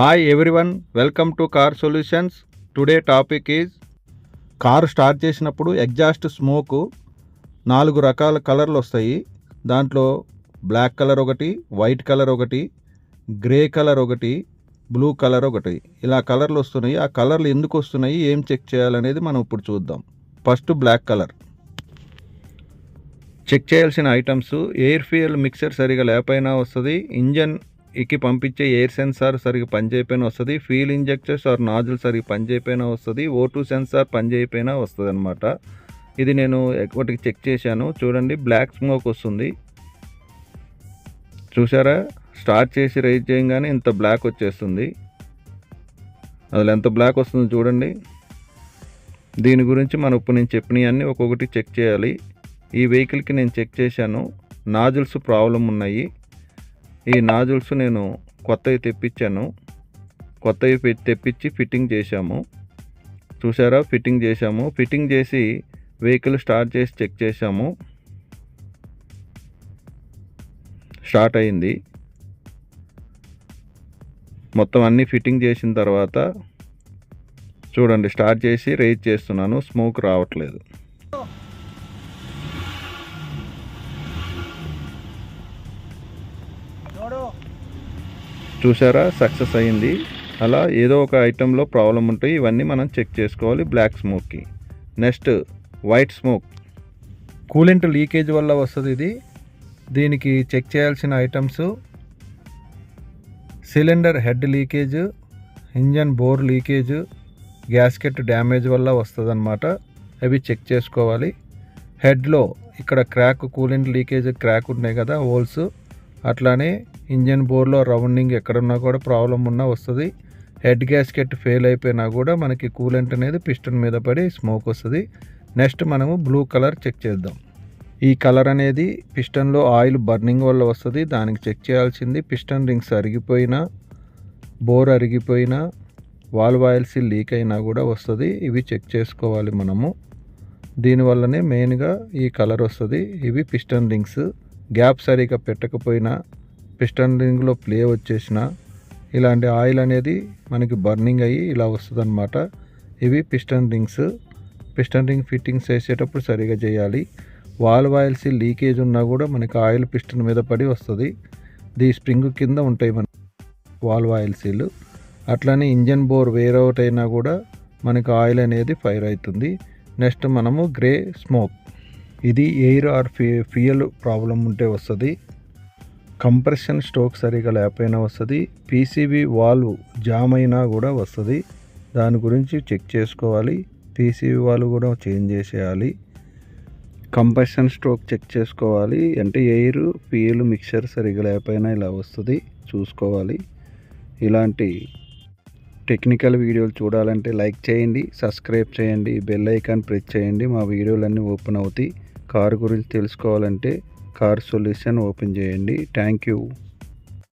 Hi everyone, welcome to Car Solutions. Today topic is car start చేసినప్పుడు exhaust smoke 4 రకాల కలర్లు వస్తాయి. దాంట్లో బ్లాక్ కలర్ ఒకటి, వైట్ కలర్ ఒకటి, గ్రే కలర్ ఒకటి, బ్లూ కలర్ ఒకటి, ఇలా కలర్లు వస్తున్నాయి. ఆ కలర్లు ఎందుకు వస్తున్నాయి, ఏం చెక్ చేయాలనేది మనం ఇప్పుడు చూద్దాం. First black colour. చెక్ చేయాల్సిన ఐటమ్స్: ఎయిర్ ఫ్యూయల్ మిక్సర్ సరిగా లేకపోయినా వస్తుంది, ఇంజన్ ఎక్కి పంపించే ఎయిర్ సెన్సార్ సరిగ్గా పనిచేయకపోయినా వస్తుంది, ఫ్యూయల్ ఇంజెక్టర్స్ ఆర్ నాజిల్ సరిగ్గా పనిచేయకపోయినా వస్తుంది, O2 సెన్సార్ పనిచేయకపోయినా వస్తుంది అనమాట. ఇది నేను ఒకటికి చెక్ చేశాను. చూడండి, బ్లాక్ స్మోక్ వస్తుంది. చూసారా, స్టార్ట్ చేసి రైజ్ చేయగానే ఇంత బ్లాక్ వచ్చేస్తుంది. అసలు ఎంత బ్లాక్ వస్తుందో చూడండి. దీని గురించి మనం ఇప్పుడు నేను చెప్పినవన్నీ ఒక్కొక్కటి చెక్ చేయాలి. ఈ వెహికల్కి నేను చెక్ చేశాను, నాజిల్స్ ప్రాబ్లం ఉన్నాయి. ఈ నాజిల్స్ నేను కొత్తవి తెప్పించాను. కొత్తవి తెప్పించి ఫిట్టింగ్ చేశాము. చూసారా, ఫిట్టింగ్ చేశాము. ఫిట్టింగ్ చేసి వెహికల్ స్టార్ట్ చేసి చెక్ చేశాము. స్టార్ట్ అయింది. మొత్తం అన్నీ ఫిట్టింగ్ చేసిన తర్వాత చూడండి, స్టార్ట్ చేసి రైజ్ చేస్తున్నాను, స్మోక్ రావట్లేదు. చూసారా, సక్సెస్ అయింది. అలా ఏదో ఒక ఐటెంలో ప్రాబ్లం ఉంటాయి. ఇవన్నీ మనం చెక్ చేసుకోవాలి బ్లాక్ స్మోక్కి. Next white smoke. Coolant leakage వల్ల వస్తుంది ఇది. దీనికి చెక్ చేయాల్సిన items: cylinder head leakage, engine bore leakage, gasket damage వల్ల వస్తుంది అన్నమాట. అవి చెక్ చేసుకోవాలి. హెడ్లో ఇక్కడ క్రాక్, కూలెంట్ లీకేజ్ క్రాక్ ఉన్నాయి కదా, హోల్స్. అట్లానే ఇంజన్ బోర్లో రౌండింగ్ ఎక్కడున్నా కూడా ప్రాబ్లం ఉన్నా వస్తుంది. హెడ్ గ్యాస్కెట్ ఫెయిల్ అయిపోయినా కూడా మనకి కూలెంట్ అనేది పిస్టన్ మీద పడి స్మోక్ వస్తుంది. నెక్స్ట్ మనము బ్లూ కలర్ చెక్ చేద్దాం. ఈ కలర్ అనేది పిస్టన్లో ఆయిల్ బర్నింగ్ వల్ల వస్తుంది. దానికి చెక్ చేయాల్సింది పిస్టన్ రింగ్స్ అరిగిపోయినా, బోర్ అరిగిపోయినా, వాల్వ్ ఆయిల్ సీల్ లీక్ అయినా కూడా వస్తుంది. ఇవి చెక్ చేసుకోవాలి మనము. దీనివల్లనే మెయిన్గా ఈ కలర్ వస్తుంది. ఇవి పిస్టన్ రింగ్స్. గ్యాప్ సరిగా పెట్టకపోయినా, పిస్టన్ రింగ్లో ప్లే వచ్చేసిన, ఇలాంటి ఆయిల్ అనేది మనకి బర్నింగ్ అయ్యి ఇలా వస్తుంది అన్నమాట. ఇవి piston rings. Piston ring fittings చేసేటప్పుడు సరిగా చేయాలి. వాల్వ్ ఆయిల్ సీల్ లీకేజ్ ఉన్నా కూడా మనకి ఆయిల్ పిస్టన్ మీద పడి వస్తుంది. ఈ స్ప్రింగ్ కింద ఉంటాయి మన వాల్వ్ ఆయిల్ సీల్. అట్లానే ఇంజన్ బోర్ వేర్ అవుట్ అయినా కూడా మనకి ఆయిల్ అనేది ఫైర్ అవుతుంది. నెక్స్ట్ మనము గ్రే స్మోక్. ఇది ఎయిర్ ఆర్ ఫ్యూయల్ ప్రాబ్లం ఉంటే వస్తుంది. కంప్రెషన్ స్ట్రోక్ సరిగా లేకపోయినా వస్తుంది. పీసీబీ వాల్వ్ జామ్ అయినా కూడా వస్తుంది. దాని గురించి చెక్ చేసుకోవాలి. పీసీబీ వాల్వ్ కూడా చేంజ్ చేసేయాలి. కంప్రెషన్ స్ట్రోక్ చెక్ చేసుకోవాలి. అంటే ఎయిర్ ఫ్యూయల్ మిక్చర్ సరిగా లేకపోయినా ఇలా వస్తుంది, చూసుకోవాలి. ఇలాంటి టెక్నికల్ వీడియోలు చూడాలంటే లైక్ చేయండి, సబ్స్క్రైబ్ చేయండి, బెల్ ఐకాన్ ప్రెస్ చేయండి. మా వీడియోలన్నీ ఓపెన్ అవుతాయి. కారు గురించి తెలుసుకోవాలంటే కార్ సొల్యూషన్ ఓపెన్ చేయండి. Thank you.